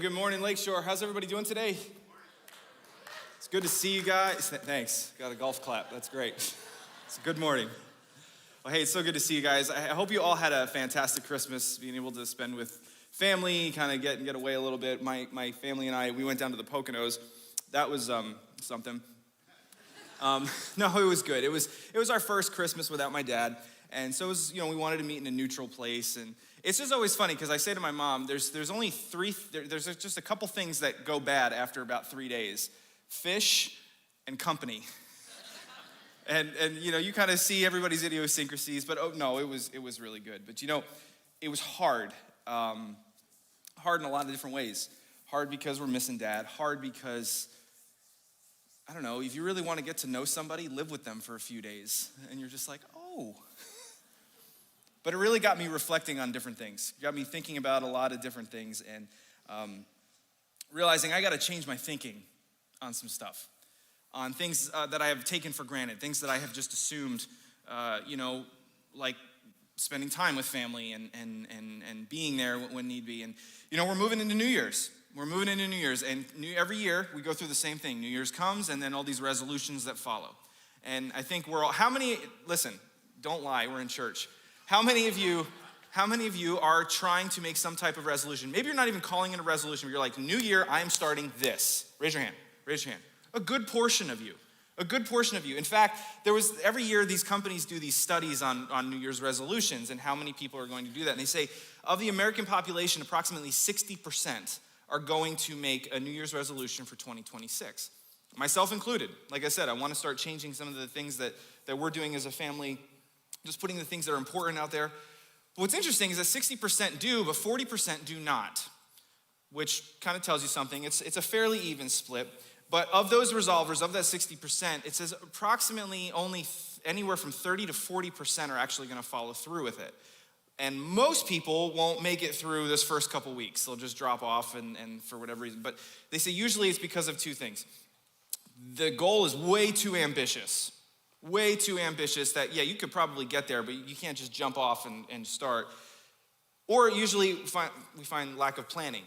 Well, good morning, Lakeshore. How's everybody doing today? It's good to see you guys. Thanks. Got a golf clap. That's great. It's a good morning. Well, hey, it's so good to see you guys. I hope you all had a fantastic Christmas, being able to spend with family, kind of get away a little bit. My family and I, we went down to the Poconos. That was something. No, it was good. It was our first Christmas without my dad, and so it was, we wanted to meet in a neutral place. And it's just always funny because I say to my mom, there's only there's just a couple things that go bad after about 3 days: fish and company. and you kind of see everybody's idiosyncrasies, but no, it was really good. But it was hard, hard in a lot of different ways. Hard because we're missing Dad. Hard because, I don't know, if you really want to get to know somebody, live with them for a few days. And you're just like, oh. But it really got me reflecting on different things. It got me thinking about a lot of different things and realizing I got to change my thinking on some stuff. On things that I have taken for granted, things that I have just assumed, like spending time with family and being there when need be. And, we're moving into New Year's. And every year we go through the same thing. New Year's comes, and then all these resolutions that follow. And I think listen, don't lie, we're in church. How many of you are trying to make some type of resolution? Maybe you're not even calling it a resolution, but you're like, New Year, I'm starting this. Raise your hand. A good portion of you. In fact, every year these companies do these studies on New Year's resolutions and how many people are going to do that. And they say of the American population, approximately 60% are going to make a New Year's resolution for 2026. Myself included. Like I said, I want to start changing some of the things that we're doing as a family, just putting the things that are important out there. But what's interesting is that 60% do, but 40% do not, which kind of tells you something. It's a fairly even split. But of those resolvers, of that 60%, it says approximately only anywhere from 30 to 40% are actually going to follow through with it. And most people won't make it through this first couple weeks. They'll just drop off and for whatever reason. But they say usually it's because of two things. The goal is way too ambitious. That, you could probably get there, but you can't just jump off and start. Or usually we find lack of planning.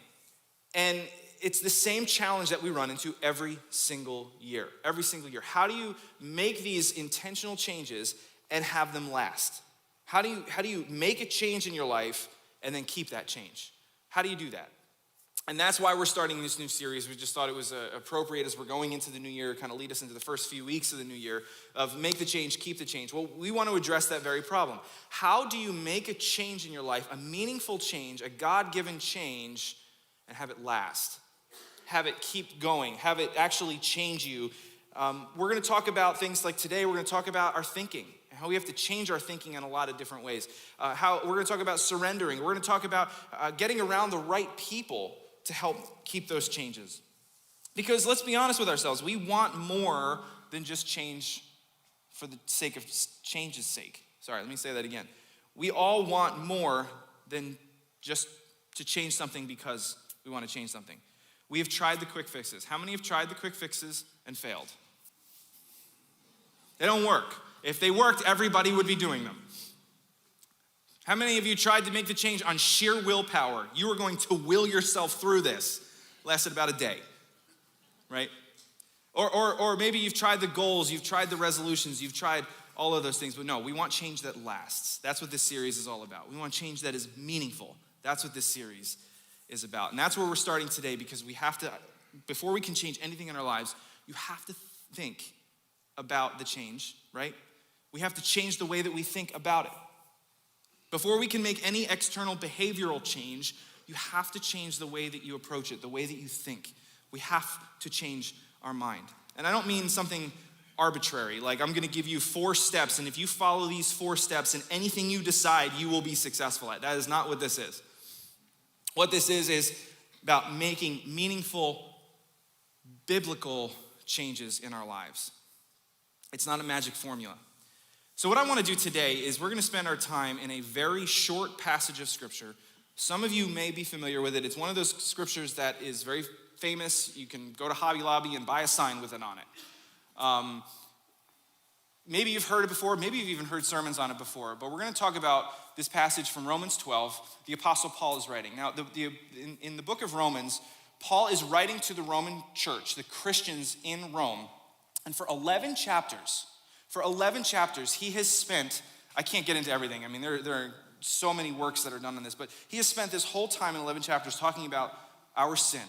And it's the same challenge that we run into every single year. How do you make these intentional changes and have them last? How do you make a change in your life and then keep that change? How do you do that? And that's why we're starting this new series. We just thought it was appropriate as we're going into the new year, kind of lead us into the first few weeks of the new year of make the change, keep the change. Well, we want to address that very problem. How do you make a change in your life, a meaningful change, a God-given change, and have it last? Have it keep going, have it actually change you. We're going to talk about things like today, we're going to talk about our thinking, and how we have to change our thinking in a lot of different ways. We're going to talk about surrendering. We're going to talk about getting around the right people to help keep those changes. Because let's be honest with ourselves, we want more than just change for the sake of change's sake. Sorry, let me say that again. We all want more than just to change something because we want to change something. We have tried the quick fixes. How many have tried the quick fixes and failed? They don't work. If they worked, everybody would be doing them. How many of you tried to make the change on sheer willpower? You were going to will yourself through this. Lasted about a day, right? Or maybe you've tried the goals, you've tried the resolutions, you've tried all of those things, but no, we want change that lasts. That's what this series is all about. We want change that is meaningful. That's what this series is about. And that's where we're starting today, because we have to, before we can change anything in our lives, you have to think about the change, right? We have to change the way that we think about it. Before we can make any external behavioral change, you have to change the way that you approach it, the way that you think. We have to change our mind. And I don't mean something arbitrary, like I'm gonna give you 4 steps, and if you follow these 4 steps and anything you decide, you will be successful at. That is not what this is. What this is about making meaningful, biblical changes in our lives. It's not a magic formula. So what I want to do today is we're going to spend our time in a very short passage of scripture. Some of you may be familiar with it. It's one of those scriptures that is very famous. You can go to Hobby Lobby and buy a sign with it on it. Maybe you've heard it before. Maybe you've even heard sermons on it before. But we're going to talk about this passage from Romans 12. The Apostle Paul is writing. Now, in the book of Romans, Paul is writing to the Roman church, the Christians in Rome. And for 11 chapters, he has spent, I can't get into everything. I mean, there are so many works that are done on this, but he has spent this whole time in 11 chapters talking about our sin,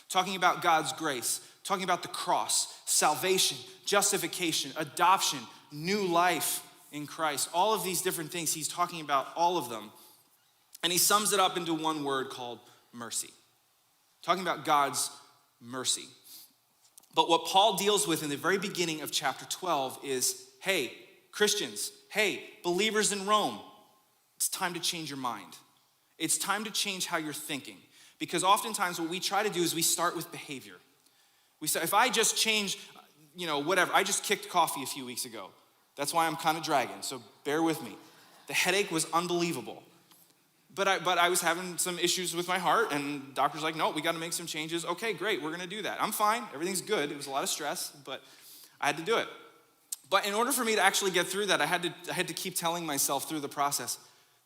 talking about God's grace, talking about the cross, salvation, justification, adoption, new life in Christ. All of these different things, he's talking about all of them. And he sums it up into one word called mercy. Talking about God's mercy. But what Paul deals with in the very beginning of chapter 12 is, hey, Christians, hey, believers in Rome, it's time to change your mind. It's time to change how you're thinking. Because oftentimes what we try to do is we start with behavior. We say, if I just change, whatever, I just kicked coffee a few weeks ago. That's why I'm kind of dragging, so bear with me. The headache was unbelievable. But I was having some issues with my heart, and the doctor's like, no, we got to make some changes. Okay, great, we're going to do that. I'm fine, everything's good. It was a lot of stress, but I had to do it. But in order for me to actually get through that, I had to keep telling myself through the process,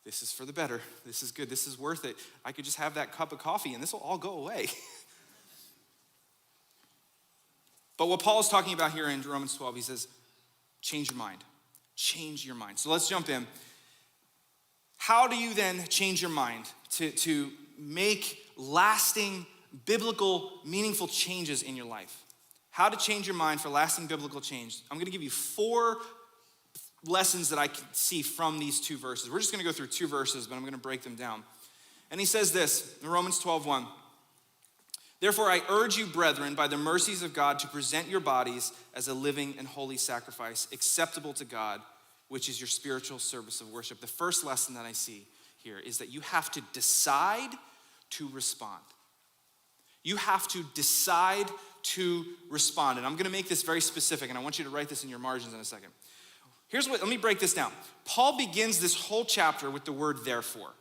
this is for the better, this is good, this is worth it. I could just have that cup of coffee, and this will all go away. But what Paul is talking about here in Romans 12, he says, change your mind. Change your mind. So let's jump in. How do you then change your mind to make lasting, biblical, meaningful changes in your life? How to change your mind for lasting biblical change. I'm going to give you 4 lessons that I can see from these 2 verses. We're just going to go through 2 verses, but I'm going to break them down. And he says this in Romans 12:1. Therefore, I urge you, brethren, by the mercies of God, to present your bodies as a living and holy sacrifice, acceptable to God, which is your spiritual service of worship. The first lesson that I see here is that you have to decide to respond. You have to decide to respond. And I'm going to make this very specific, and I want you to write this in your margins in a second. Let me break this down. Paul begins this whole chapter with the word therefore.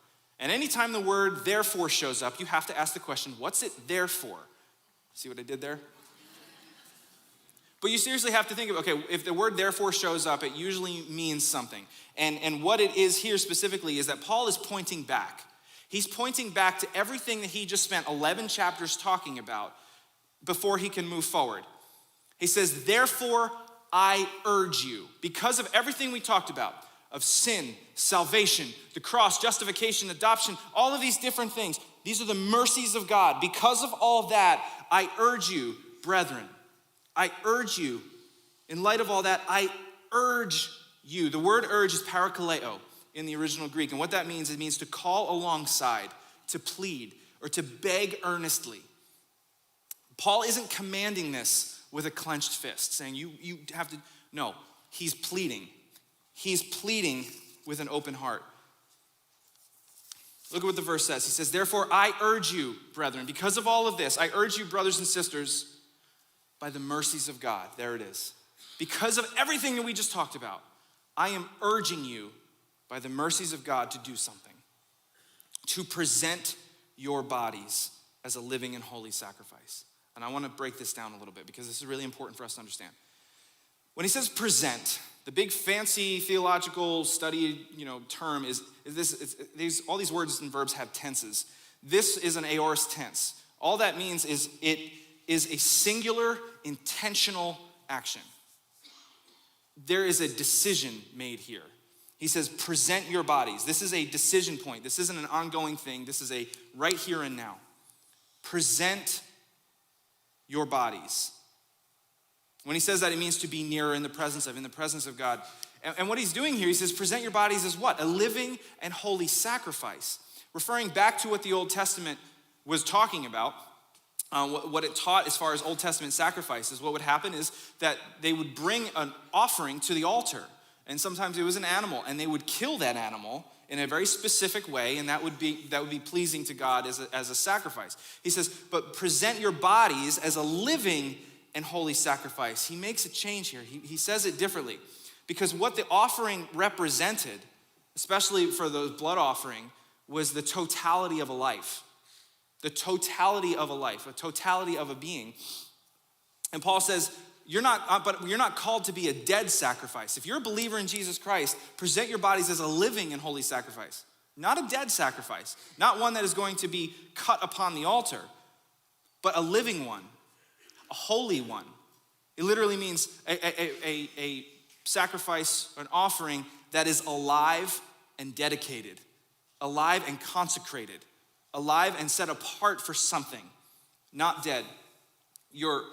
And anytime the word therefore shows up, you have to ask the question, what's it there for? See what I did there? But you seriously have to think of, okay, if the word therefore shows up, it usually means something. And what it is here specifically is that Paul is pointing back. He's pointing back to everything that he just spent 11 chapters talking about before he can move forward. He says, therefore, I urge you, because of everything we talked about, of sin, salvation, the cross, justification, adoption, all of these different things. These are the mercies of God. Because of all that, I urge you, brethren, I urge you, in light of all that, I urge you. The word urge is parakaleo in the original Greek. And what that means, it means to call alongside, to plead, or to beg earnestly. Paul isn't commanding this with a clenched fist, saying you have to, no, he's pleading. He's pleading with an open heart. Look at what the verse says. He says, therefore, I urge you, brethren, because of all of this, I urge you, brothers and sisters, by the mercies of God. There it is. Because of everything that we just talked about, I am urging you, by the mercies of God, to do something. To present your bodies as a living and holy sacrifice. And I want to break this down a little bit because this is really important for us to understand. When he says present, the big fancy theological study, term is this. All these words and verbs have tenses. This is an aorist tense. All that means is it is a singular, intentional action. There is a decision made here. He says, present your bodies. This is a decision point. This isn't an ongoing thing. This is a right here and now. Present your bodies. When he says that, it means to be nearer in the presence of God. And what he's doing here, he says, present your bodies as what? A living and holy sacrifice. Referring back to what the Old Testament was talking about, what it taught as far as Old Testament sacrifices, what would happen is that they would bring an offering to the altar. And sometimes it was an animal, and they would kill that animal in a very specific way, and that would be pleasing to God as a sacrifice. He says, but present your bodies as a living and holy sacrifice. He makes a change here. He says it differently. Because what the offering represented, especially for the blood offering, was the totality of a life. The totality of a life, a totality of a being. And Paul says, you're not called to be a dead sacrifice. If you're a believer in Jesus Christ, present your bodies as a living and holy sacrifice. Not a dead sacrifice. Not one that is going to be cut upon the altar. but a living one, a holy one. It literally means a sacrifice, an offering that is alive and dedicated, alive and consecrated, alive and set apart for something, not dead. Your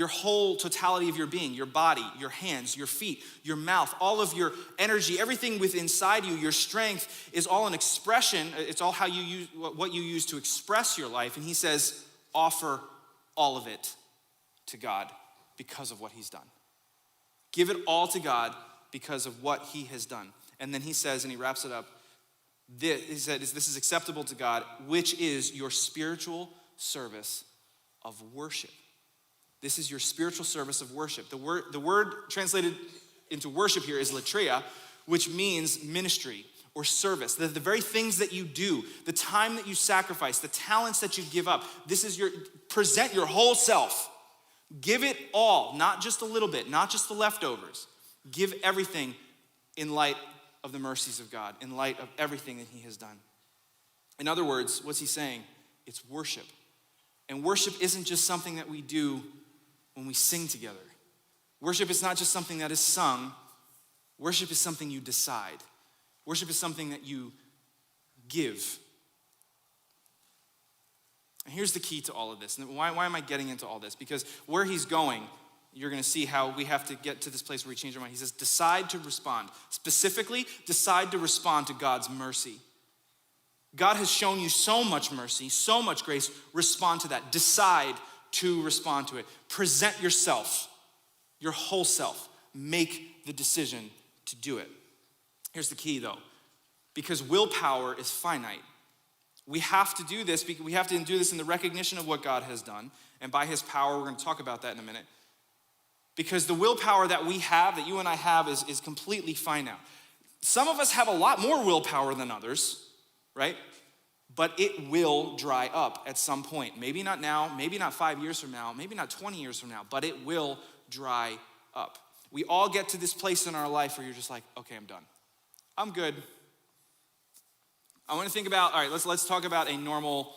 whole totality of your being, your body, your hands, your feet, your mouth, all of your energy, everything within inside you, your strength is all an expression. It's all how you use what you use to express your life. And he says, offer all of it to God because of what he's done. Give it all to God because of what he has done. And then he says, and he wraps it up, he said, this is acceptable to God, which is your spiritual service of worship. This is your spiritual service of worship. The word translated into worship here is latria, which means ministry or service. The very things that you do, the time that you sacrifice, the talents that you give up, present your whole self. Give it all, not just a little bit, not just the leftovers. Give everything in light of the mercies of God, in light of everything that he has done. In other words, what's he saying? It's worship. And worship isn't just something that we do when we sing together. Worship is not just something that is sung. Worship is something you decide. Worship is something that you give. And here's the key to all of this. And why am I getting into all this? Because where he's going, you're going to see how we have to get to this place where we change our mind. He says, decide to respond. Specifically, decide to respond to God's mercy. God has shown you so much mercy, so much grace. Respond to that. Decide to respond to it. Present yourself, your whole self. Make the decision to do it. Here's the key though, because willpower is finite. We have to do this because we have to do this in the recognition of what God has done, and by his power, we're going to talk about that in a minute. Because the willpower that we have, that you and I have, is completely finite. Some of us have a lot more willpower than others, right? But it will dry up at some point. Maybe not now, maybe not 5 years from now, maybe not 20 years from now, but it will dry up. We all get to this place in our life where you're just like, okay, I'm done. I'm good. I want to think about, all right, let's talk about a normal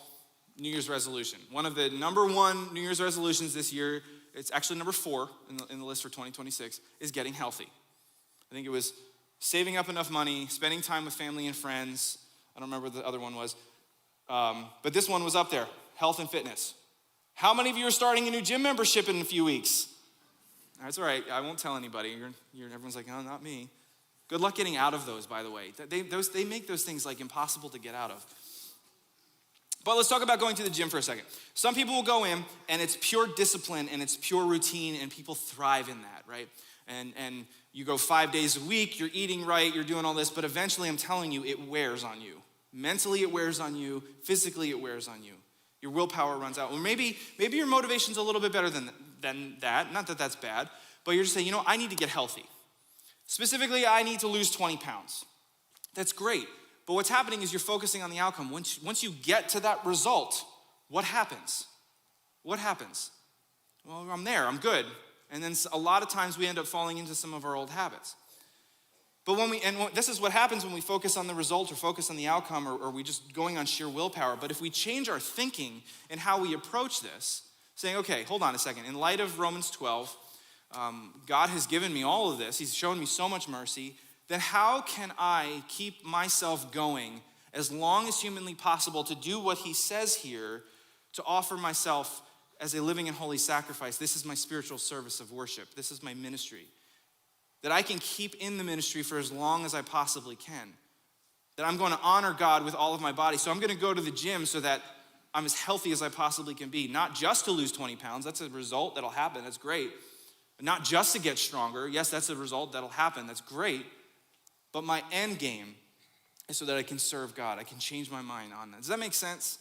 New Year's resolution. One of the number one New Year's resolutions this year, it's actually number 4 in the list for 2026, is getting healthy. I think it was saving up enough money, spending time with family and friends. I don't remember what the other one was. But this one was up there, health and fitness. How many of you are starting a new gym membership in a few weeks? That's all right, I won't tell anybody. Everyone's like, oh, not me. Good luck getting out of those, by the way. They make those things like impossible to get out of. But let's talk about going to the gym for a second. Some people will go in and it's pure discipline and it's pure routine and people thrive in that, right? And you go 5 days a week, you're eating right, you're doing all this, but eventually I'm telling you, it wears on you. Mentally it wears on you, physically it wears on you. Your willpower runs out. Or maybe your motivation's a little bit better than that. Not that that's bad, but you're just saying, I need to get healthy. Specifically, I need to lose 20 pounds. That's great. But what's happening is you're focusing on the outcome. Once you get to that result, what happens? What happens? Well, I'm there, I'm good. And then a lot of times we end up falling into some of our old habits. But this is what happens when we focus on the result or focus on the outcome or we just going on sheer willpower. But if we change our thinking and how we approach this, saying, okay, hold on a second. In light of Romans 12, God has given me all of this. He's shown me so much mercy. Then how can I keep myself going as long as humanly possible to do what he says here, to offer myself as a living and holy sacrifice? This is my spiritual service of worship. This is my ministry. That I can keep in the ministry for as long as I possibly can. That I'm going to honor God with all of my body. So I'm going to go to the gym so that I'm as healthy as I possibly can be. Not just to lose 20 pounds. That's a result that'll happen. That's great. Not just to get stronger. Yes, that's a result that'll happen. That's great. But my end game is so that I can serve God. I can change my mind on that. Does that make sense?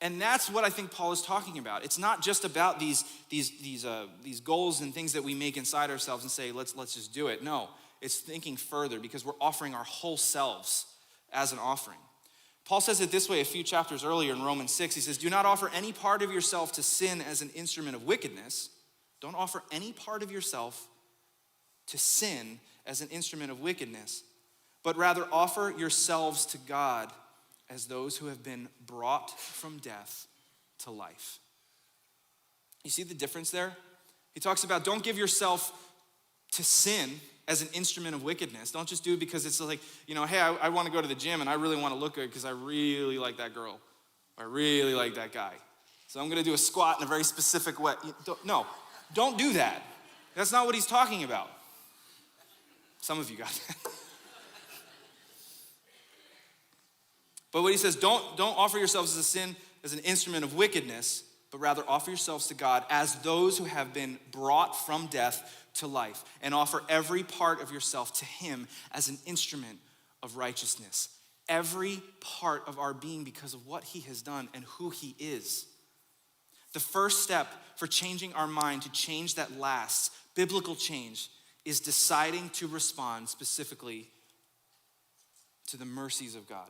And that's what I think Paul is talking about. It's not just about these goals and things that we make inside ourselves and say, let's just do it. No, it's thinking further because we're offering our whole selves as an offering. Paul says it this way a few chapters earlier in Romans 6. He says, do not offer any part of yourself to sin as an instrument of wickedness. Don't offer any part of yourself to sin as an instrument of wickedness, but rather offer yourselves to God as those who have been brought from death to life. You see the difference there? He talks about don't give yourself to sin as an instrument of wickedness. Don't just do it because it's like, hey, I want to go to the gym and I really want to look good because I really like that girl. I really like that guy. So I'm going to do a squat in a very specific way. No, don't do that. That's not what he's talking about. Some of you got that. But what he says, don't offer yourselves as a sin, as an instrument of wickedness, but rather offer yourselves to God as those who have been brought from death to life, and offer every part of yourself to him as an instrument of righteousness. Every part of our being because of what he has done and who he is. The first step for changing our mind to change that lasts, biblical change, is deciding to respond specifically to the mercies of God.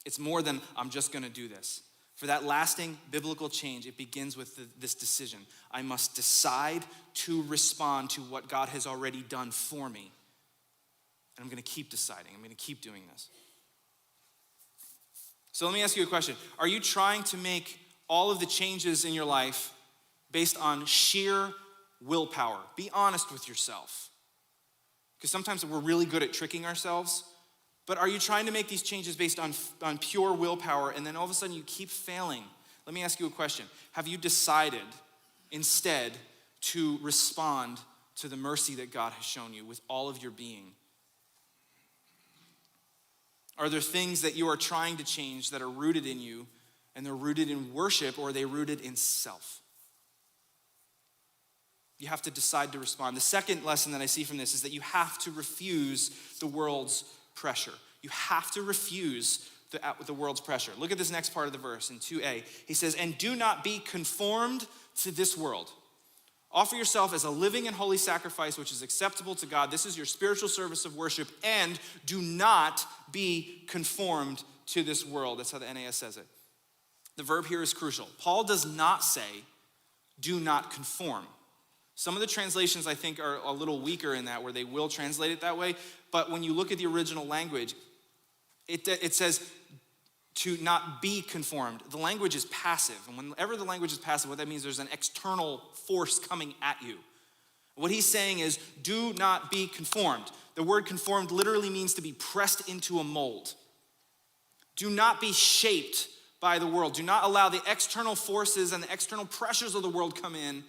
It's more than I'm just going to do this. For that lasting biblical change, it begins with this decision. I must decide to respond to what God has already done for me. And I'm going to keep deciding. I'm going to keep doing this. So let me ask you a question. Are you trying to make all of the changes in your life based on sheer willpower? Be honest with yourself. Because sometimes we're really good at tricking ourselves. But are you trying to make these changes based on pure willpower, and then all of a sudden you keep failing? Let me ask you a question. Have you decided instead to respond to the mercy that God has shown you with all of your being? Are there things that you are trying to change that are rooted in you, and they're rooted in worship, or are they rooted in self? You have to decide to respond. The second lesson that I see from this is that you have to refuse the world's pressure. You have to refuse the world's pressure. Look at this next part of the verse in 2a. He says, and do not be conformed to this world. Offer yourself as a living and holy sacrifice, which is acceptable to God. This is your spiritual service of worship. And do not be conformed to this world. That's how the NAS says it. The verb here is crucial. Paul does not say, do not conform. Some of the translations, I think, are a little weaker in that, where they will translate it that way. But when you look at the original language, it says to not be conformed. The language is passive. And whenever the language is passive, what that means, there's an external force coming at you. What he's saying is, do not be conformed. The word conformed literally means to be pressed into a mold. Do not be shaped by the world. Do not allow the external forces and the external pressures of the world come in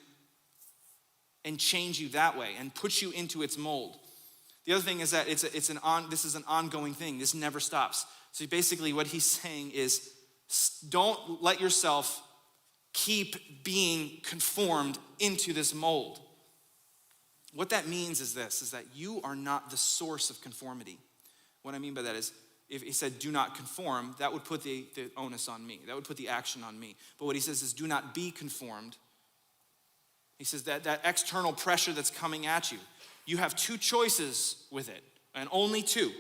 and change you that way and put you into its mold. The other thing is that this is an ongoing thing. This never stops. So basically what he's saying is, don't let yourself keep being conformed into this mold. What that means is this, is that you are not the source of conformity. What I mean by that is, if he said do not conform, that would put the onus on me. That would put the action on me. But what he says is do not be conformed. He says that external pressure that's coming at you, you have two choices with it, and only two.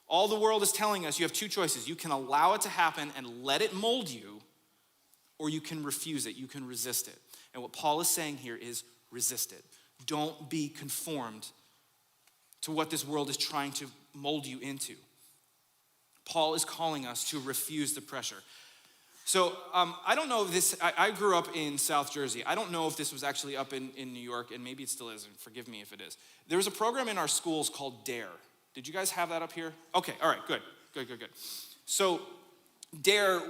All the world is telling us you have two choices. You can allow it to happen and let it mold you, or you can refuse it, you can resist it. And what Paul is saying here is resist it. Don't be conformed to what this world is trying to mold you into. Paul is calling us to refuse the pressure. So I don't know if this, I grew up in South Jersey. I don't know if this was actually up in New York, and maybe it still is, and forgive me if it is. There was a program in our schools called DARE. Did you guys have that up here? Okay, all right, good. So DARE,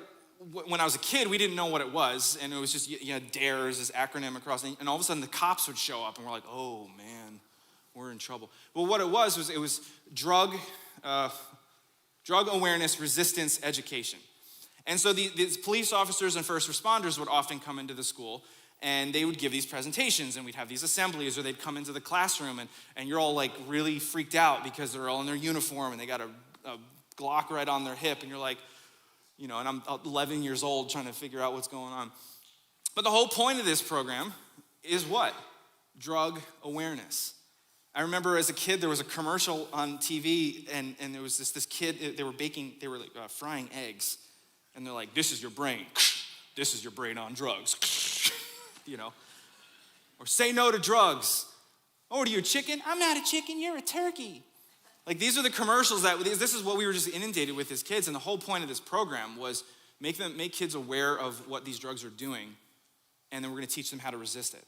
when I was a kid, we didn't know what it was, and it was just, DARE is this acronym across, and all of a sudden the cops would show up, and we're like, oh man, we're in trouble. Well, what it was drug awareness, resistance, education. And so these police officers and first responders would often come into the school, and they would give these presentations, and we'd have these assemblies, or they'd come into the classroom, and you're all like really freaked out because they're all in their uniform, and they got a Glock right on their hip, and you're like, and I'm 11 years old trying to figure out what's going on. But the whole point of this program is what? Drug awareness. I remember as a kid, there was a commercial on TV, and there was this kid, they were frying eggs. And they're like, this is your brain. This is your brain on drugs. Or say no to drugs. Oh, are you a chicken? I'm not a chicken, you're a turkey. Like, these are the commercials this is what we were just inundated with as kids. And the whole point of this program was make kids aware of what these drugs are doing and then we're going to teach them how to resist it.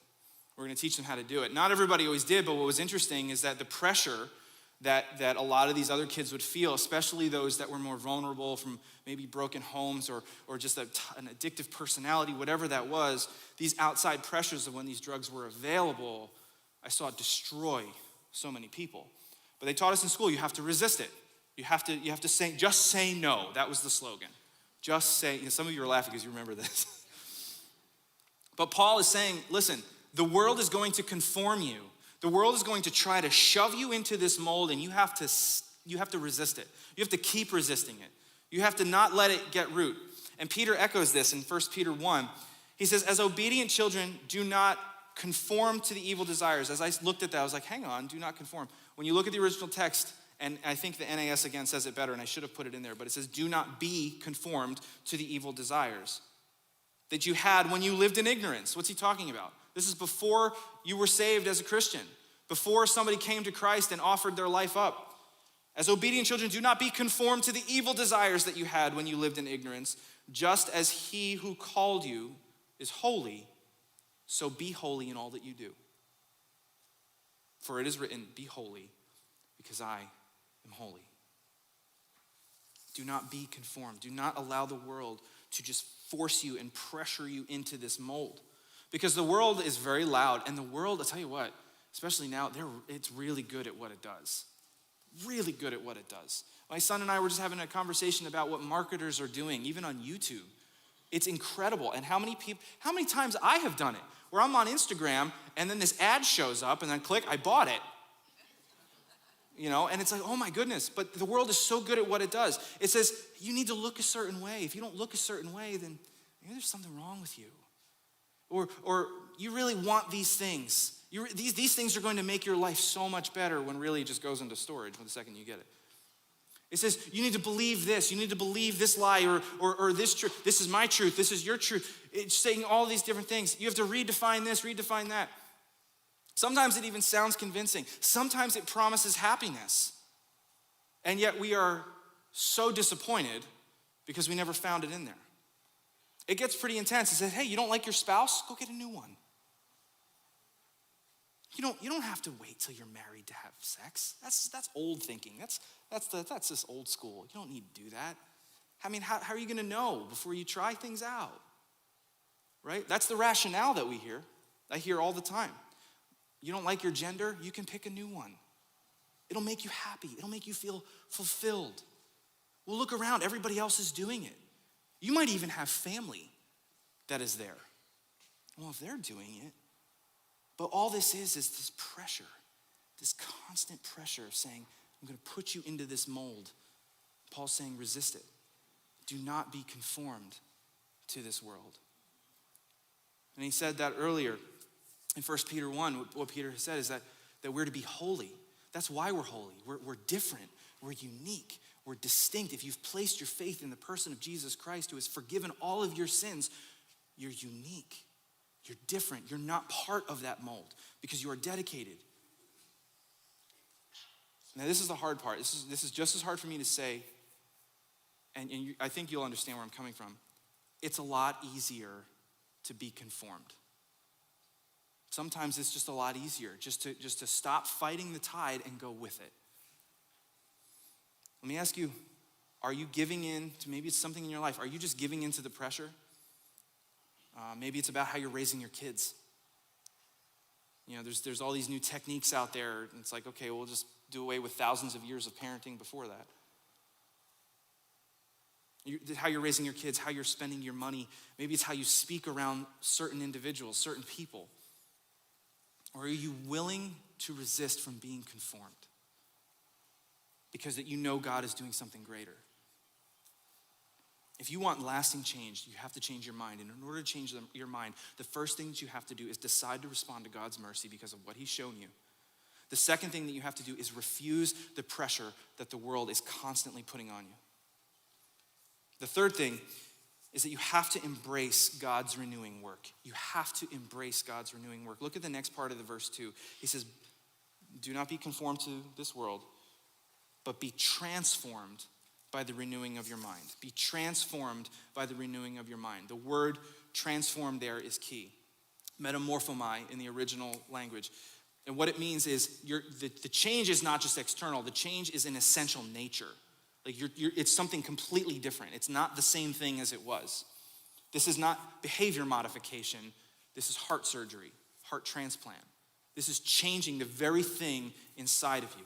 We're going to teach them how to do it. Not everybody always did, but what was interesting is that the pressure that a lot of these other kids would feel, especially those that were more vulnerable from maybe broken homes or just an addictive personality, whatever that was, these outside pressures of when these drugs were available, I saw it destroy so many people. But they taught us in school, you have to resist it. You have to say, just say no. That was the slogan. Just say, some of you are laughing because you remember this. But Paul is saying, listen, the world is going to conform you. The world is going to try to shove you into this mold, and you have to resist it. You have to keep resisting it. You have to not let it get root. And Peter echoes this in 1 Peter 1. He says, as obedient children, do not conform to the evil desires. As I looked at that, I was like, hang on, do not conform. When you look at the original text, and I think the NAS again says it better, and I should have put it in there, but it says, do not be conformed to the evil desires that you had when you lived in ignorance. What's he talking about? This is before you were saved as a Christian, before somebody came to Christ and offered their life up. As obedient children, do not be conformed to the evil desires that you had when you lived in ignorance. Just as he who called you is holy, so be holy in all that you do. For it is written, be holy, because I am holy. Do not be conformed. Do not allow the world to just force you and pressure you into this mold. Because the world is very loud, and the world, I'll tell you what, especially now, it's really good at what it does. Really good at what it does. My son and I were just having a conversation about what marketers are doing, even on YouTube. It's incredible. And how many times I have done it, where I'm on Instagram, and then this ad shows up, and then click, I bought it. And it's like, oh my goodness, but the world is so good at what it does. It says, you need to look a certain way. If you don't look a certain way, then maybe there's something wrong with you. Or you really want these things. These things are going to make your life so much better, when really it just goes into storage the second you get it. It says, you need to believe this. You need to believe this lie or this truth. This is my truth. This is your truth. It's saying all these different things. You have to redefine this, redefine that. Sometimes it even sounds convincing. Sometimes it promises happiness. And yet we are so disappointed because we never found it in there. It gets pretty intense. It says, hey, you don't like your spouse? Go get a new one. You don't have to wait till you're married to have sex. That's old thinking. That's just old school. You don't need to do that. I mean, how are you going to know before you try things out? Right? That's the rationale that we hear. I hear all the time. You don't like your gender? You can pick a new one. It'll make you happy. It'll make you feel fulfilled. Well, look around. Everybody else is doing it. You might even have family that is there. Well, if they're doing it. But all this is this pressure, this constant pressure of saying, I'm going to put you into this mold. Paul's saying, resist it. Do not be conformed to this world. And he said that earlier in 1 Peter 1, what Peter has said is that we're to be holy. That's why we're holy. We're different. We're unique. We're distinct. If you've placed your faith in the person of Jesus Christ, who has forgiven all of your sins, you're unique. You're different. You're not part of that mold because you are dedicated. Now, this is the hard part. This is just as hard for me to say, and I think you'll understand where I'm coming from. It's a lot easier to be conformed. Sometimes it's just a lot easier just to stop fighting the tide and go with it. Let me ask you, are you giving in to, maybe it's something in your life, are you just giving in to the pressure? Maybe it's about how you're raising your kids. There's all these new techniques out there. And it's like, okay, we'll just do away with thousands of years of parenting before that. How you're raising your kids, how you're spending your money. Maybe it's how you speak around certain individuals, certain people. Or are you willing to resist from being conformed? Because that you know God is doing something greater. If you want lasting change, you have to change your mind. And in order to change your mind, the first thing that you have to do is decide to respond to God's mercy because of what he's shown you. The second thing that you have to do is refuse the pressure that the world is constantly putting on you. The third thing is that you have to embrace God's renewing work. You have to embrace God's renewing work. Look at the next part of the verse 2. He says, do not be conformed to this world, but be transformed by the renewing of your mind. Be transformed by the renewing of your mind. The word transformed there is key. metamorphomai in the original language. And what it means is the change is not just external, the change is an essential nature. Like it's something completely different. It's not the same thing as it was. This is not behavior modification. This is heart surgery, heart transplant. This is changing the very thing inside of you.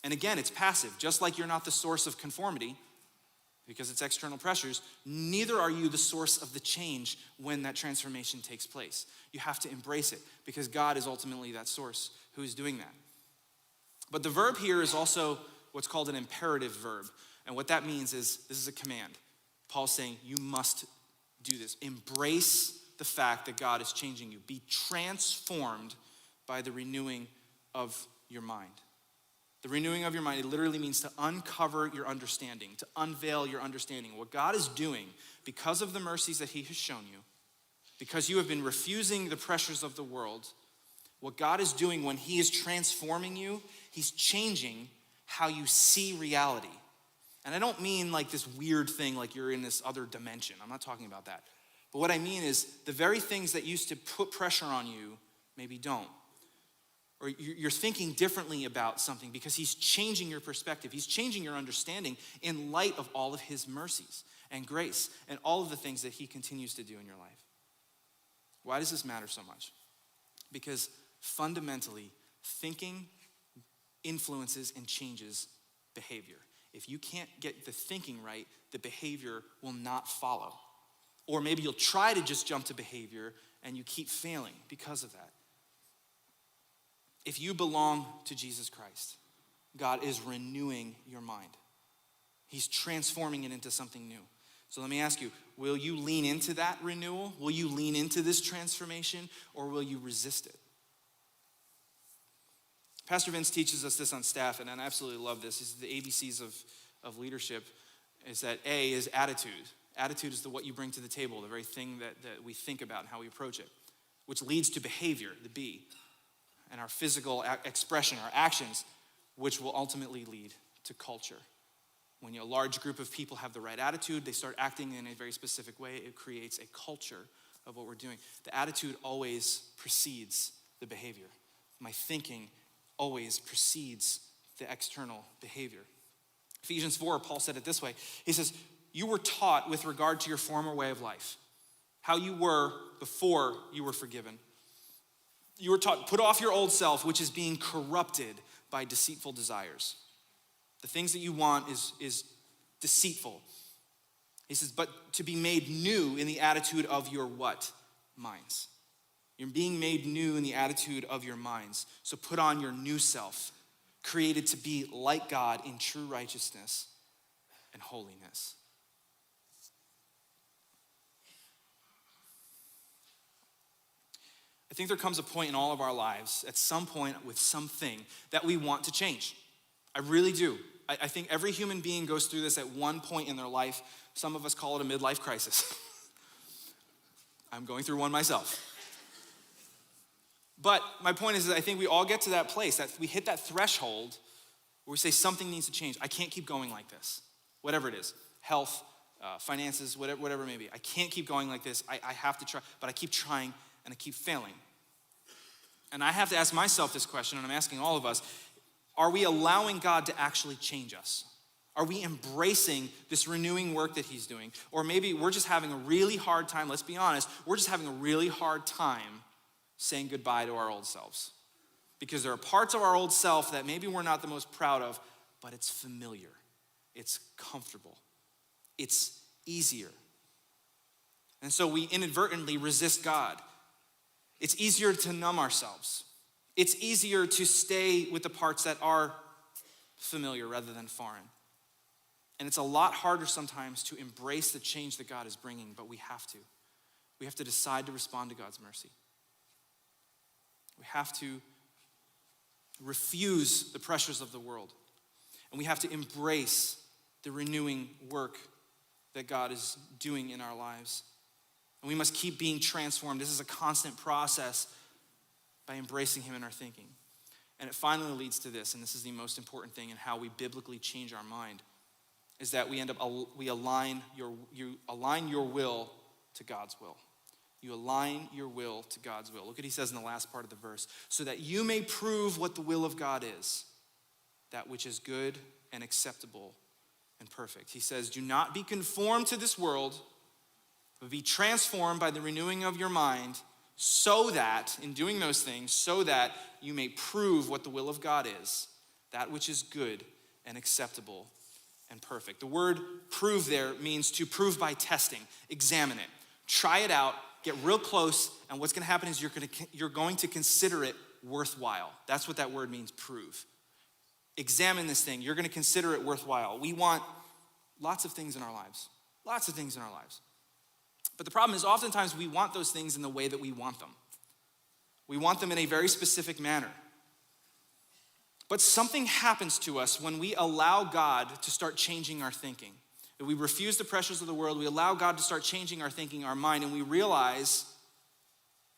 And again, it's passive. Just like you're not the source of conformity, because it's external pressures, neither are you the source of the change when that transformation takes place. You have to embrace it, because God is ultimately that source who is doing that. But the verb here is also what's called an imperative verb. And what that means is, this is a command. Paul's saying, you must do this. Embrace the fact that God is changing you. Be transformed by the renewing of your mind. The renewing of your mind, it literally means to uncover your understanding, to unveil your understanding. What God is doing, because of the mercies that he has shown you, because you have been refusing the pressures of the world, what God is doing when he is transforming you, he's changing how you see reality. And I don't mean like this weird thing like you're in this other dimension. I'm not talking about that. But what I mean is the very things that used to put pressure on you maybe don't. Or you're thinking differently about something because he's changing your perspective. He's changing your understanding in light of all of his mercies and grace and all of the things that he continues to do in your life. Why does this matter so much? Because fundamentally, thinking influences and changes behavior. If you can't get the thinking right, the behavior will not follow. Or maybe you'll try to just jump to behavior and you keep failing because of that. If you belong to Jesus Christ, God is renewing your mind. He's transforming it into something new. So let me ask you, will you lean into that renewal? Will you lean into this transformation, or will you resist it? Pastor Vince teaches us this on staff, and I absolutely love this. This is the ABCs of leadership, is that A is attitude. Attitude is what you bring to the table, the very thing that we think about and how we approach it, which leads to behavior, the B, and our physical expression, our actions, which will ultimately lead to culture. When a large group of people have the right attitude, they start acting in a very specific way, it creates a culture of what we're doing. The attitude always precedes the behavior. My thinking always precedes the external behavior. Ephesians 4, Paul said it this way. He says, you were taught with regard to your former way of life, how you were before you were forgiven. You were taught, put off your old self, which is being corrupted by deceitful desires. The things that you want is deceitful. He says, but to be made new in the attitude of your what? Minds. You're being made new in the attitude of your minds. So put on your new self, created to be like God in true righteousness and holiness. I think there comes a point in all of our lives, at some point with something, that we want to change. I really do. I think every human being goes through this at one point in their life. Some of us call it a midlife crisis. I'm going through one myself. But my point is that I think we all get to that place, that we hit that threshold where we say something needs to change. I can't keep going like this, whatever it is, health, finances, whatever it may be. I can't keep going like this. I have to try, but I keep trying and I keep failing. And I have to ask myself this question, and I'm asking all of us, are we allowing God to actually change us? Are we embracing this renewing work that he's doing? Or maybe we're just having a really hard time, let's be honest, we're just having a really hard time saying goodbye to our old selves. Because there are parts of our old self that maybe we're not the most proud of, but it's familiar, it's comfortable, it's easier. And so we inadvertently resist God. It's easier to numb ourselves. It's easier to stay with the parts that are familiar rather than foreign. And it's a lot harder sometimes to embrace the change that God is bringing, but we have to. We have to decide to respond to God's mercy. We have to refuse the pressures of the world. And we have to embrace the renewing work that God is doing in our lives. And we must keep being transformed. This is a constant process by embracing him in our thinking. And it finally leads to this, and this is the most important thing in how we biblically change our mind, is that we align your will to God's will. You align your will to God's will. Look what he says in the last part of the verse. So that you may prove what the will of God is, that which is good and acceptable and perfect. He says, do not be conformed to this world, but be transformed by the renewing of your mind, so that, in doing those things, so that you may prove what the will of God is, that which is good and acceptable and perfect. The word prove there means to prove by testing. Examine it. Try it out. Get real close. And what's going to happen is you're going to consider it worthwhile. That's what that word means, prove. Examine this thing. You're going to consider it worthwhile. We want lots of things in our lives. Lots of things in our lives. But the problem is oftentimes we want those things in the way that we want them. We want them in a very specific manner. But something happens to us when we allow God to start changing our thinking. If we refuse the pressures of the world, we allow God to start changing our thinking, our mind, and we realize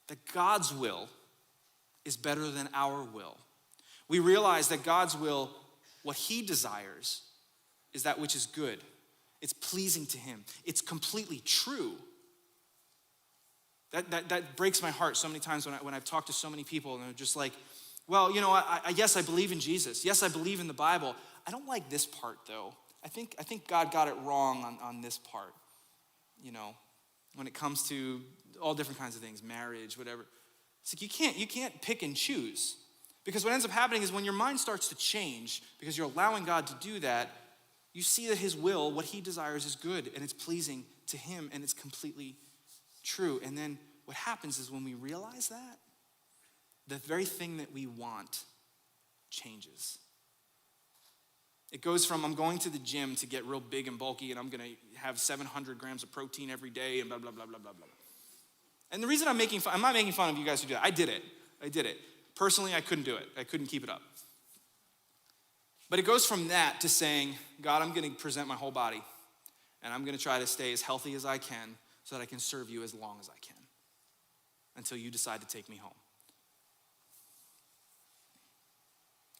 that God's will is better than our will. We realize that God's will, what he desires, is that which is good. It's pleasing to him. It's completely true. That breaks my heart so many times when I've talked to so many people and they're just like, well, you know, yes, I believe in Jesus. Yes, I believe in the Bible. I don't like this part though. I think God got it wrong on this part. You know, when it comes to all different kinds of things, marriage, whatever. It's like you can't pick and choose. Because what ends up happening is when your mind starts to change, because you're allowing God to do that, you see that his will, what he desires, is good and it's pleasing to him and it's completely true. And then what happens is when we realize that, the very thing that we want changes. It goes from I'm going to the gym to get real big and bulky and I'm going to have 700 grams of protein every day and blah, blah, blah, blah, blah, blah. And the reason I'm not making fun of you guys who do that. I did it. Personally, I couldn't do it. I couldn't keep it up. But it goes from that to saying, God, I'm going to present my whole body and I'm going to try to stay as healthy as I can so that I can serve you as long as I can until you decide to take me home.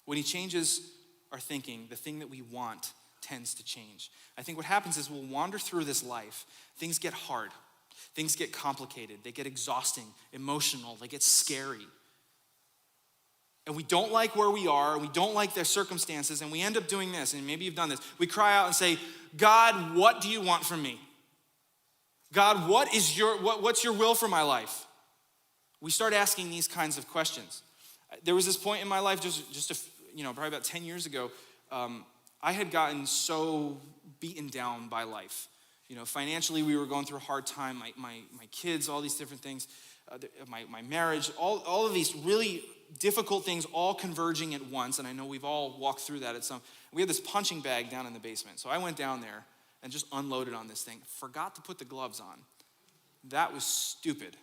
When he changes our thinking, the thing that we want tends to change. I think what happens is we'll wander through this life. Things get hard. Things get complicated. They get exhausting, emotional. They get scary. And we don't like where we are. We don't like their circumstances. And we end up doing this. And maybe you've done this. We cry out and say, God, what do you want from me? God, what's your will for my life? We start asking these kinds of questions. There was this point in my life, probably about 10 years ago, I had gotten so beaten down by life. You know, financially, we were going through a hard time. My kids, all these different things, my marriage, all of these really difficult things all converging at once. And I know we've all walked through that at some. We had this punching bag down in the basement. So I went down there and just unloaded on this thing. Forgot to put the gloves on. That was stupid.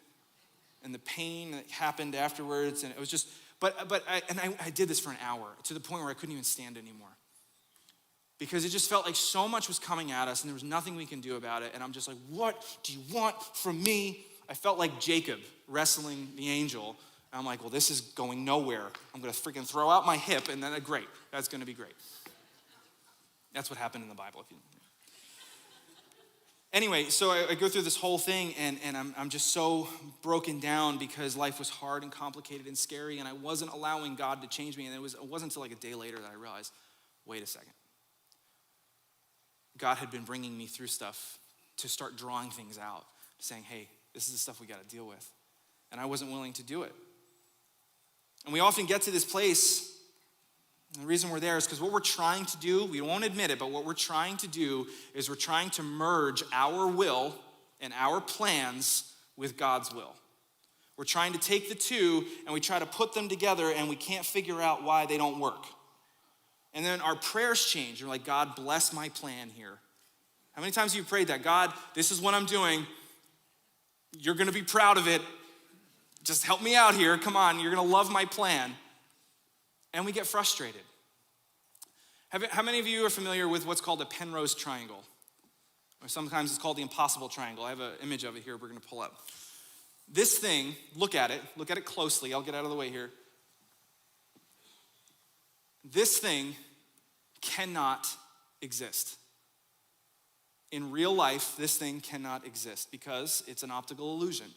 And the pain that happened afterwards, and it was just, I did this for an hour to the point where I couldn't even stand anymore. Because it just felt like so much was coming at us and there was nothing we can do about it. And I'm just like, what do you want from me? I felt like Jacob wrestling the angel. And I'm like, well, this is going nowhere. I'm going to freaking throw out my hip and then great. That's going to be great. That's what happened in the Bible. Anyway, so I go through this whole thing and I'm just so broken down because life was hard and complicated and scary and I wasn't allowing God to change me. And it wasn't until like a day later that I realized, wait a second. God had been bringing me through stuff to start drawing things out, saying, hey, this is the stuff we got to deal with. And I wasn't willing to do it. And we often get to this place, and the reason we're there is because what we're trying to do, we won't admit it, but what we're trying to do is we're trying to merge our will and our plans with God's will. We're trying to take the two and we try to put them together and we can't figure out why they don't work. And then our prayers change. You're like, God, bless my plan here. How many times have you prayed that? God, this is what I'm doing. You're going to be proud of it. Just help me out here. Come on, you're going to love my plan. And we get frustrated. How many of you are familiar with what's called a Penrose triangle? Or sometimes it's called the impossible triangle. I have an image of it here we're going to pull up. This thing, look at it closely. I'll get out of the way here. This thing cannot exist. In real life, this thing cannot exist because it's an optical illusion.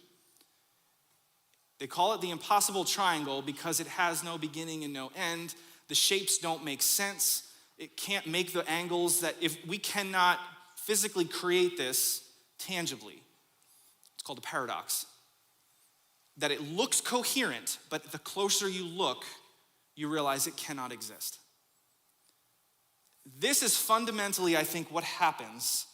They call it the impossible triangle because it has no beginning and no end. The shapes don't make sense. It can't make the angles that if we cannot physically create this tangibly. It's called a paradox. That it looks coherent, but the closer you look, you realize it cannot exist. This is fundamentally, I think, what happens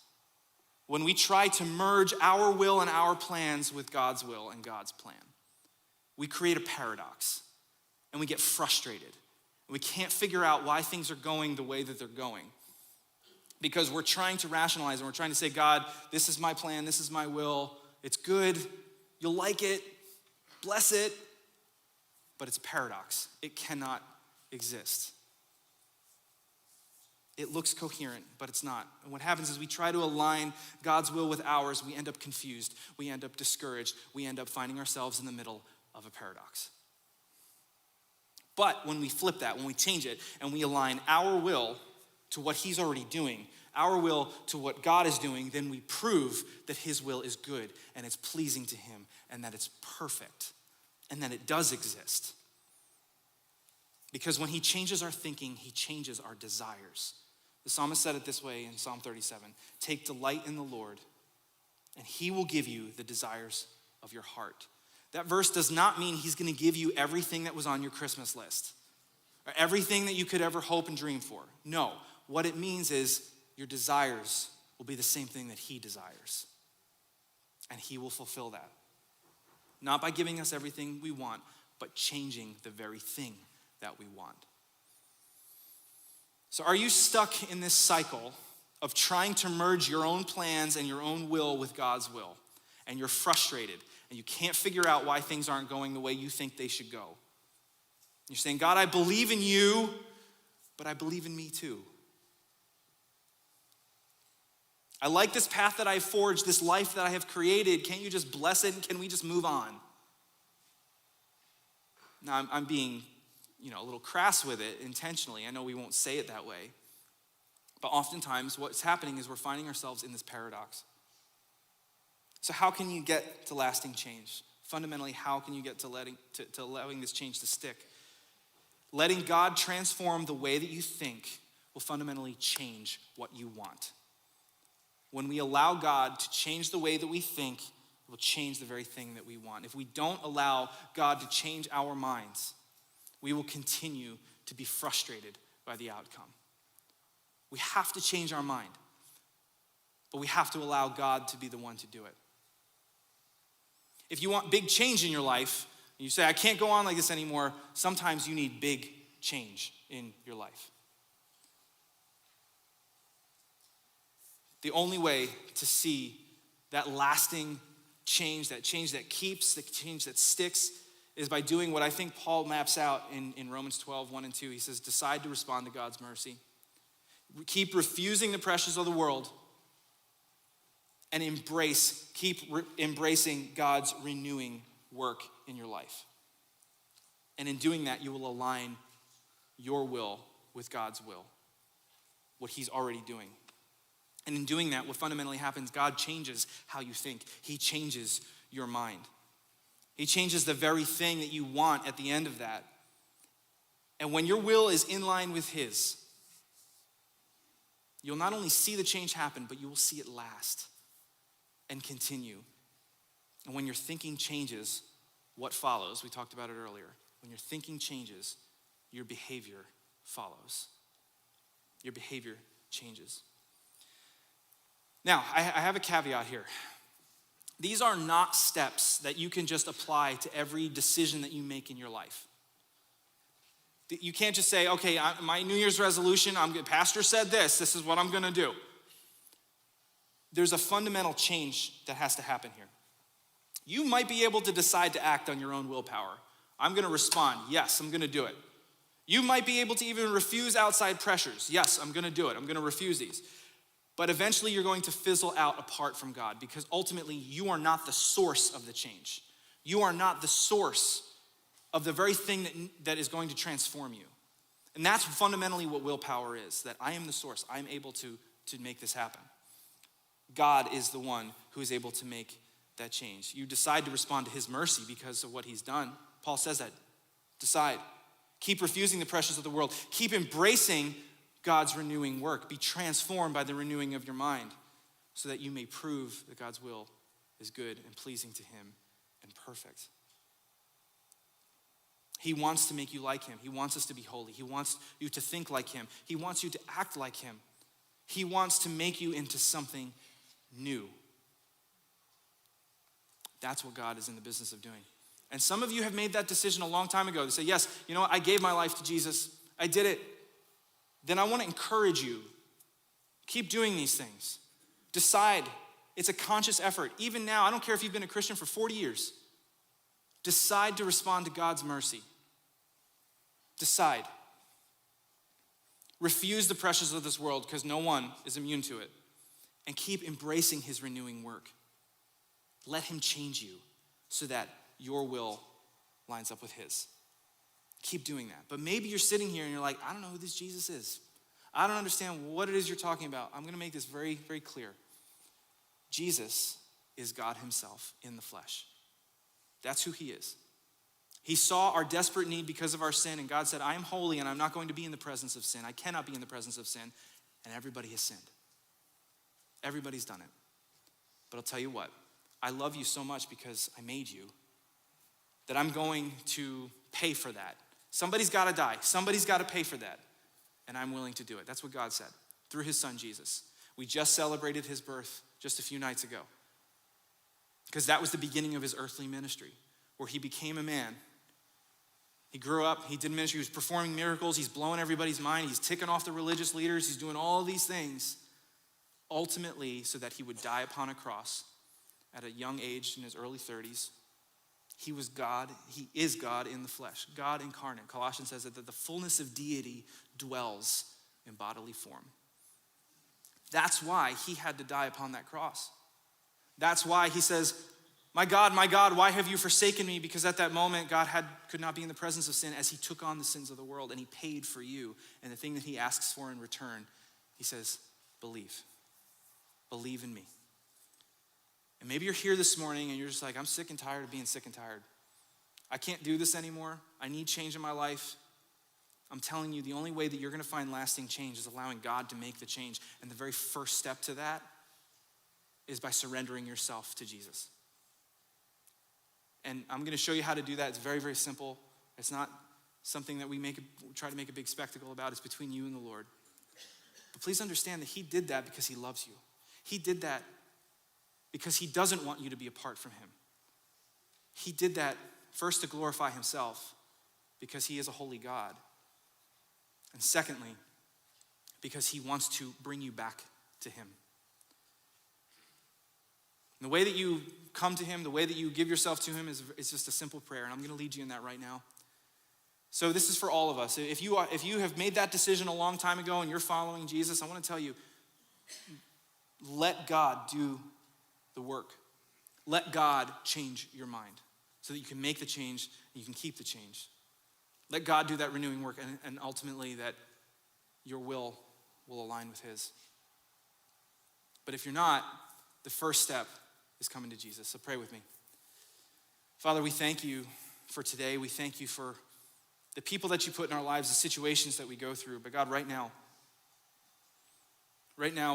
when we try to merge our will and our plans with God's will and God's plan. We create a paradox, and we get frustrated. And we can't figure out why things are going the way that they're going. Because we're trying to rationalize, and we're trying to say, God, this is my plan, this is my will, it's good, you'll like it, bless it. But it's a paradox. It cannot exist. It looks coherent, but it's not. And what happens is we try to align God's will with ours. We end up confused. We end up discouraged. We end up finding ourselves in the middle of a paradox. But when we flip that, when we change it, and we align our will to what he's already doing, our will to what God is doing, then we prove that his will is good and it's pleasing to him and that it's perfect and that it does exist. Because when he changes our thinking, he changes our desires. The psalmist said it this way in Psalm 37, "Take delight in the Lord, and he will give you the desires of your heart." That verse does not mean he's going to give you everything that was on your Christmas list or everything that you could ever hope and dream for. No, what it means is your desires will be the same thing that he desires, and he will fulfill that. Not by giving us everything we want, but changing the very thing that we want. So are you stuck in this cycle of trying to merge your own plans and your own will with God's will? And you're frustrated and you can't figure out why things aren't going the way you think they should go. You're saying, God, I believe in you, but I believe in me too. I like this path that I've forged, this life that I have created. Can't you just bless it and can we just move on? Now, I'm being, a little crass with it intentionally. I know we won't say it that way. But oftentimes what's happening is we're finding ourselves in this paradox. So how can you get to lasting change? Fundamentally, how can you get to allowing this change to stick? Letting God transform the way that you think will fundamentally change what you want. When we allow God to change the way that we think, it will change the very thing that we want. If we don't allow God to change our minds, we will continue to be frustrated by the outcome. We have to change our mind, but we have to allow God to be the one to do it. If you want big change in your life, and you say, I can't go on like this anymore, sometimes you need big change in your life. The only way to see that lasting change that keeps, the change that sticks, is by doing what I think Paul maps out in Romans 12, 1 and 2. He says, decide to respond to God's mercy. Keep refusing the pressures of the world and keep embracing God's renewing work in your life. And in doing that, you will align your will with God's will, what he's already doing. And in doing that, what fundamentally happens, God changes how you think. He changes your mind. He changes the very thing that you want at the end of that. And when your will is in line with his, you'll not only see the change happen, but you will see it last and continue. And when your thinking changes, what follows? We talked about it earlier. When your thinking changes, your behavior follows. Your behavior changes. Now, I have a caveat here. These are not steps that you can just apply to every decision that you make in your life. You can't just say, okay, my New Year's resolution, pastor said this is what I'm gonna do. There's a fundamental change that has to happen here. You might be able to decide to act on your own willpower. I'm gonna respond, yes, I'm gonna do it. You might be able to even refuse outside pressures. Yes, I'm gonna do it, I'm gonna refuse these. But eventually you're going to fizzle out apart from God because ultimately you are not the source of the change. You are not the source of the very thing that is going to transform you. And that's fundamentally what willpower is, that I am the source. I'm able to make this happen. God is the one who is able to make that change. You decide to respond to his mercy because of what he's done. Paul says that. Decide. Keep refusing the pressures of the world. Keep embracing God's renewing work. Be transformed by the renewing of your mind so that you may prove that God's will is good and pleasing to him and perfect. He wants to make you like him. He wants us to be holy. He wants you to think like him. He wants you to act like him. He wants to make you into something new. That's what God is in the business of doing. And some of you have made that decision a long time ago. They say, yes, you know what? I gave my life to Jesus. I did it. Then I want to encourage you. Keep doing these things. Decide. It's a conscious effort. Even now, I don't care if you've been a Christian for 40 years. Decide to respond to God's mercy. Decide. Refuse the pressures of this world because no one is immune to it. And keep embracing his renewing work. Let him change you so that your will lines up with his. Keep doing that. But maybe you're sitting here and you're like, I don't know who this Jesus is. I don't understand what it is you're talking about. I'm going to make this very, very clear. Jesus is God himself in the flesh. That's who he is. He saw our desperate need because of our sin, and God said, I am holy and I'm not going to be in the presence of sin. I cannot be in the presence of sin. And everybody has sinned. Everybody's done it. But I'll tell you what, I love you so much because I made you that I'm going to pay for that. Somebody's got to die. Somebody's got to pay for that. And I'm willing to do it. That's what God said through his son, Jesus. We just celebrated his birth just a few nights ago because that was the beginning of his earthly ministry where he became a man. He grew up, he did ministry, he was performing miracles, he's blowing everybody's mind, he's ticking off the religious leaders, he's doing all these things ultimately so that he would die upon a cross at a young age in his early 30s. He was God, he is God in the flesh, God incarnate. Colossians says that the fullness of deity dwells in bodily form. That's why he had to die upon that cross. That's why he says, my God, why have you forsaken me? Because at that moment, God could not be in the presence of sin as he took on the sins of the world and he paid for you. And the thing that he asks for in return, he says, believe. Believe in me. And maybe you're here this morning and you're just like, I'm sick and tired of being sick and tired. I can't do this anymore. I need change in my life. I'm telling you, the only way that you're going to find lasting change is allowing God to make the change. And the very first step to that is by surrendering yourself to Jesus. And I'm going to show you how to do that. It's very, very simple. It's not something that we try to make a big spectacle about. It's between you and the Lord. But please understand that he did that because he loves you. He did that because he doesn't want you to be apart from him. He did that first to glorify himself because he is a holy God. And secondly, because he wants to bring you back to him. And the way that you come to him, the way that you give yourself to him is just a simple prayer. And I'm going to lead you in that right now. So this is for all of us. If you have made that decision a long time ago and you're following Jesus, I want to tell you, let God do the work. Let God change your mind so that you can make the change and you can keep the change. Let God do that renewing work and ultimately that your will align with his. But if you're not, the first step is coming to Jesus. So pray with me. Father, we thank you for today. We thank you for the people that you put in our lives, the situations that we go through. But God, right now,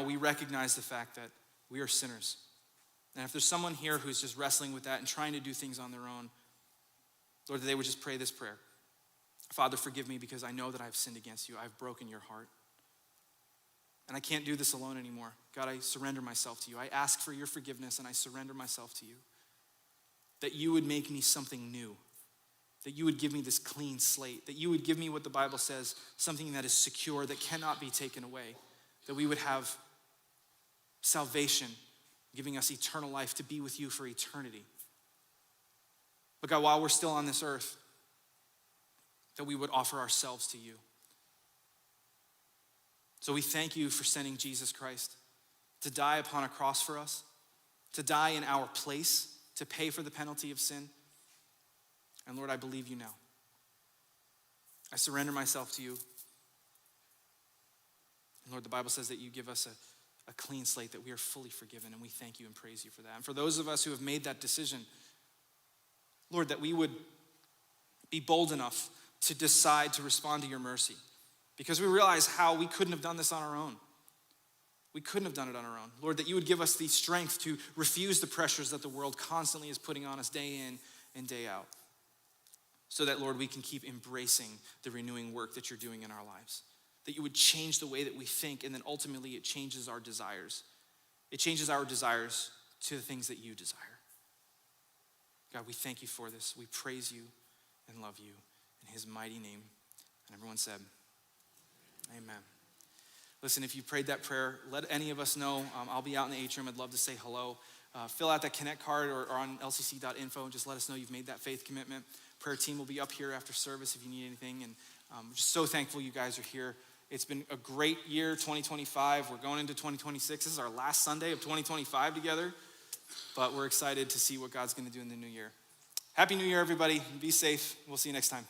we recognize the fact that we are sinners. And if there's someone here who's just wrestling with that and trying to do things on their own, Lord, that they would just pray this prayer. Father, forgive me because I know that I've sinned against you. I've broken your heart. And I can't do this alone anymore. God, I surrender myself to you. I ask for your forgiveness and I surrender myself to you. That you would make me something new. That you would give me this clean slate. That you would give me what the Bible says, something that is secure, that cannot be taken away. That we would have salvation, giving us eternal life to be with you for eternity. But God, while we're still on this earth, that we would offer ourselves to you. So we thank you for sending Jesus Christ to die upon a cross for us, to die in our place, to pay for the penalty of sin. And Lord, I believe you now. I surrender myself to you. And Lord, the Bible says that you give us a clean slate, that we are fully forgiven, and we thank you and praise you for that. And for those of us who have made that decision, Lord, that we would be bold enough to decide to respond to your mercy, because we realize how we couldn't have done this on our own. We couldn't have done it on our own. Lord, that you would give us the strength to refuse the pressures that the world constantly is putting on us day in and day out, so that, Lord, we can keep embracing the renewing work that you're doing in our lives. That you would change the way that we think, and then ultimately it changes our desires. It changes our desires to the things that you desire. God, we thank you for this. We praise you and love you in his mighty name. And everyone said, amen. Listen, if you prayed that prayer, let any of us know. I'll be out in the atrium. I'd love to say hello. Fill out that Connect card or on lcc.info and just let us know you've made that faith commitment. Prayer team will be up here after service if you need anything. And we're just so thankful you guys are here. It's been a great year, 2025. We're going into 2026. This is our last Sunday of 2025 together. But we're excited to see what God's going to do in the new year. Happy New Year, everybody. Be safe. We'll see you next time.